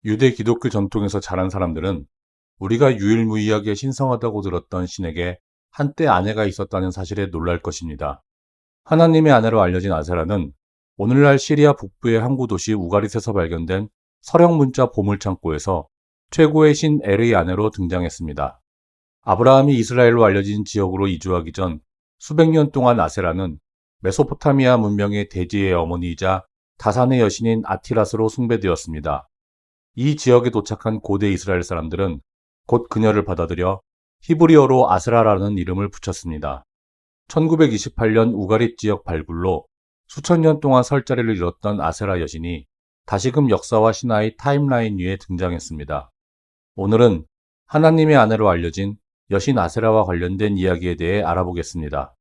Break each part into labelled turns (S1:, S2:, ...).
S1: 유대 기독교 전통에서 자란 사람들은 우리가 유일무이하게 신성하다고 들었던 신에게 한때 아내가 있었다는 사실에 놀랄 것입니다. 하나님의 아내로 알려진 아세라는 오늘날 시리아 북부의 항구 도시 우가릿에서 발견된 서령문자 보물창고에서 최고의 신 엘의 아내로 등장했습니다. 아브라함이 이스라엘로 알려진 지역으로 이주하기 전 수백 년 동안 아세라는 메소포타미아 문명의 대지의 어머니이자 다산의 여신인 아티라스로 숭배되었습니다. 이 지역에 도착한 고대 이스라엘 사람들은 곧 그녀를 받아들여 히브리어로 아세라라는 이름을 붙였습니다. 1928년 우가릿 지역 발굴로 수천 년 동안 설 자리를 잃었던 아세라 여신이 다시금 역사와 신화의 타임라인 위에 등장했습니다. 오늘은 하나님의 아내로 알려진 여신 아세라와 관련된 이야기에 대해 알아보겠습니다.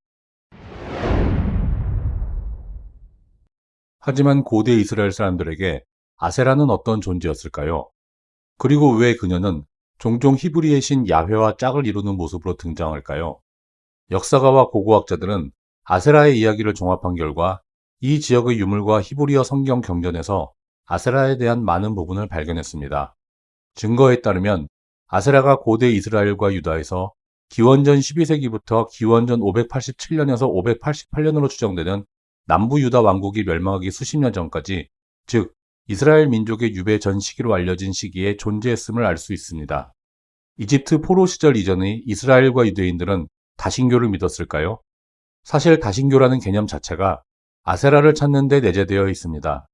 S1: 하지만 고대 이스라엘 사람들에게 아세라는 어떤 존재였을까요? 그리고 왜 그녀는 종종 히브리의 신 야훼와 짝을 이루는 모습으로 등장할까요? 역사가와 고고학자들은 아세라의 이야기를 종합한 결과 이 지역의 유물과 히브리어 성경 경전에서 아세라에 대한 많은 부분을 발견했습니다. 증거에 따르면 아세라가 고대 이스라엘과 유다에서 기원전 12세기부터 기원전 587년에서 588년으로 추정되는 남부 유다 왕국이 멸망하기 수십 년 전까지, 즉 이스라엘 민족의 유배 전 시기로 알려진 시기에 존재했음을 알 수 있습니다. 이집트 포로 시절 이전의 이스라엘과 유대인들은 다신교를 믿었을까요? 사실 다신교라는 개념 자체가 아세라를 찾는 데 내재되어 있습니다.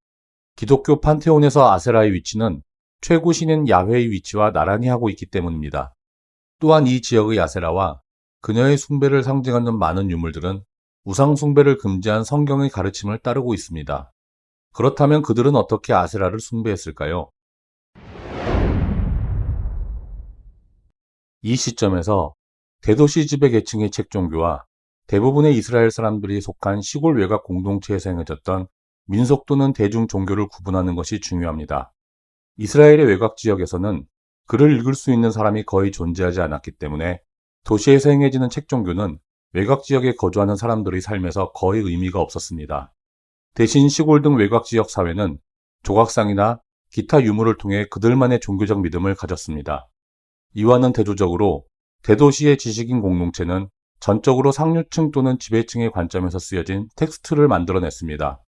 S1: 기독교 판테온에서 아세라의 위치는 최고 신인 야훼의 위치와 나란히 하고 있기 때문입니다. 또한 이 지역의 아세라와 그녀의 숭배를 상징하는 많은 유물들은 우상 숭배를 금지한 성경의 가르침을 따르고 있습니다. 그렇다면 그들은 어떻게 아세라를 숭배했을까요? 이 시점에서 대도시 지배 계층의 책 종교와 대부분의 이스라엘 사람들이 속한 시골 외곽 공동체에서 행해졌던 민속 또는 대중 종교를 구분하는 것이 중요합니다. 이스라엘의 외곽 지역에서는 글을 읽을 수 있는 사람이 거의 존재하지 않았기 때문에 도시에서 행해지는 책 종교는 외곽 지역에 거주하는 사람들의 삶에서 거의 의미가 없었습니다. 대신 시골 등 외곽 지역 사회는 조각상이나 기타 유물을 통해 그들만의 종교적 믿음을 가졌습니다. 이와는 대조적으로 대도시의 지식인 공동체는 전적으로 상류층 또는 지배층의 관점에서 쓰여진 텍스트를 만들어냈습니다.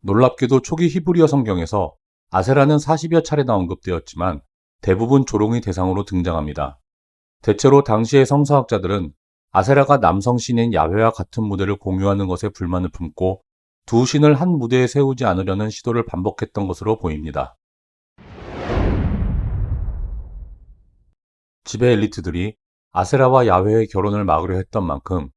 S1: 놀랍게도 초기 히브리어 성경에서 아세라는 40여 차례나 언급되었지만 대부분 조롱의 대상으로 등장합니다. 대체로 당시의 성서학자들은 아세라가 남성 신인 야훼와 같은 무대를 공유하는 것에 불만을 품고 두 신을 한 무대에 세우지 않으려는 시도를 반복했던 것으로 보입니다. 지배 엘리트들이 아세라와 야훼의 결혼을 막으려 했던 만큼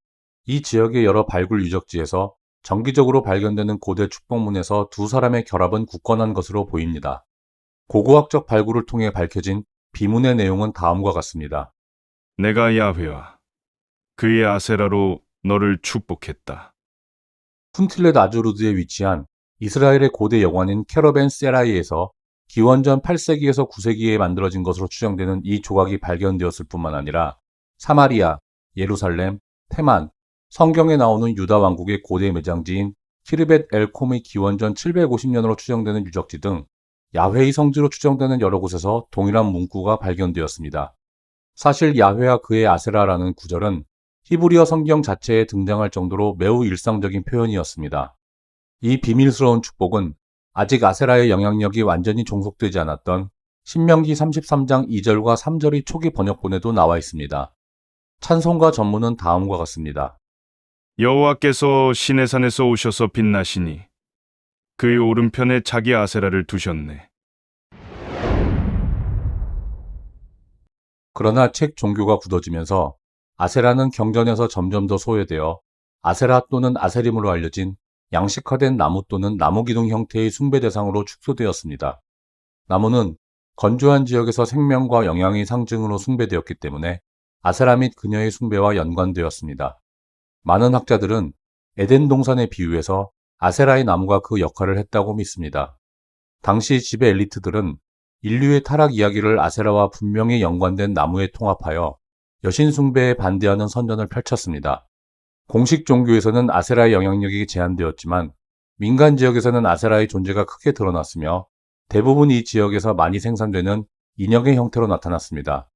S1: 이 지역의 여러 발굴 유적지에서 정기적으로 발견되는 고대 축복문에서 두 사람의 결합은 굳건한 것으로 보입니다. 고고학적 발굴을 통해 밝혀진 비문의 내용은 다음과 같습니다.
S2: 내가 야훼와 그의 아세라로 너를 축복했다.
S1: 푼틸렛 아주르드에 위치한 이스라엘의 고대 여관인 케로벤 세라이에서 기원전 8세기에서 9세기에 만들어진 것으로 추정되는 이 조각이 발견되었을 뿐만 아니라 사마리아, 예루살렘, 테만, 성경에 나오는 유다 왕국의 고대 매장지인 키르벳 엘콤의 기원전 750년으로 추정되는 유적지 등 야훼의 성지로 추정되는 여러 곳에서 동일한 문구가 발견되었습니다. 사실 야훼와 그의 아세라라는 구절은 히브리어 성경 자체에 등장할 정도로 매우 일상적인 표현이었습니다. 이 비밀스러운 축복은 아직 아세라의 영향력이 완전히 종속되지 않았던 신명기 33장 2절과 3절의 초기 번역본에도 나와 있습니다. 찬송가 전문은 다음과 같습니다.
S2: 여호와께서 시내산에서 오셔서 빛나시니 그의 오른편에 자기 아세라를 두셨네.
S1: 그러나 책 종교가 굳어지면서 아세라는 경전에서 점점 더 소외되어 아세라 또는 아세림으로 알려진 양식화된 나무 또는 나무기둥 형태의 숭배 대상으로 축소되었습니다. 나무는 건조한 지역에서 생명과 영양의 상징으로 숭배되었기 때문에 아세라 및 그녀의 숭배와 연관되었습니다. 많은 학자들은 에덴 동산의 비유에서 아세라의 나무가 그 역할을 했다고 믿습니다. 당시 지배 엘리트들은 인류의 타락 이야기를 아세라와 분명히 연관된 나무에 통합하여 여신 숭배에 반대하는 선전을 펼쳤습니다. 공식 종교에서는 아세라의 영향력이 제한되었지만 민간 지역에서는 아세라의 존재가 크게 드러났으며 대부분 이 지역에서 많이 생산되는 인형의 형태로 나타났습니다.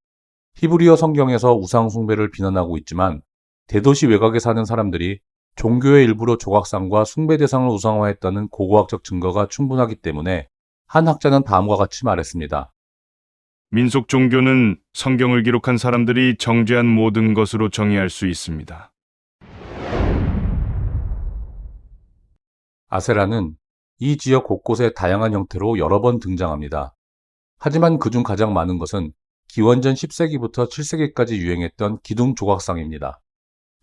S1: 히브리어 성경에서 우상 숭배를 비난하고 있지만 대도시 외곽에 사는 사람들이 종교의 일부로 조각상과 숭배 대상을 우상화했다는 고고학적 증거가 충분하기 때문에 한 학자는 다음과 같이 말했습니다.
S2: 민속 종교는 성경을 기록한 사람들이 정죄한 모든 것으로 정의할 수 있습니다.
S1: 아세라는 이 지역 곳곳에 다양한 형태로 여러 번 등장합니다. 하지만 그중 가장 많은 것은 기원전 10세기부터 7세기까지 유행했던 기둥 조각상입니다.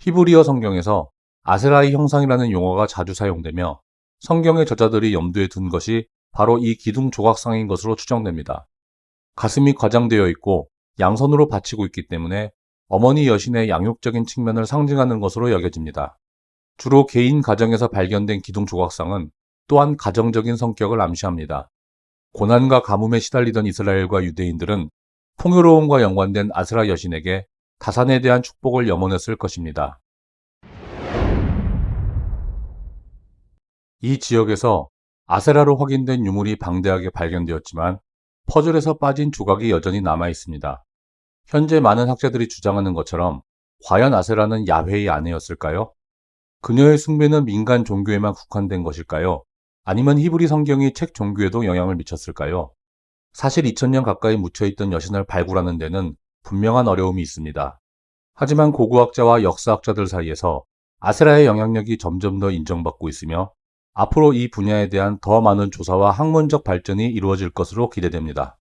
S1: 히브리어 성경에서 아세라의 형상이라는 용어가 자주 사용되며 성경의 저자들이 염두에 둔 것이 바로 이 기둥 조각상인 것으로 추정됩니다. 가슴이 과장되어 있고 양손으로 받치고 있기 때문에 어머니 여신의 양육적인 측면을 상징하는 것으로 여겨집니다. 주로 개인 가정에서 발견된 기둥 조각상은 또한 가정적인 성격을 암시합니다. 고난과 가뭄에 시달리던 이스라엘과 유대인들은 풍요로움과 연관된 아세라 여신에게 다산에 대한 축복을 염원했을 것입니다. 이 지역에서 아세라로 확인된 유물이 방대하게 발견되었지만 퍼즐에서 빠진 조각이 여전히 남아 있습니다. 현재 많은 학자들이 주장하는 것처럼 과연 아세라는 야훼의 아내였을까요? 그녀의 숭배는 민간 종교에만 국한된 것일까요? 아니면 히브리 성경이 책 종교에도 영향을 미쳤을까요? 사실 2000년 가까이 묻혀있던 여신을 발굴하는 데는 분명한 어려움이 있습니다. 하지만 고고학자와 역사학자들 사이에서 아세라의 영향력이 점점 더 인정받고 있으며 앞으로 이 분야에 대한 더 많은 조사와 학문적 발전이 이루어질 것으로 기대됩니다.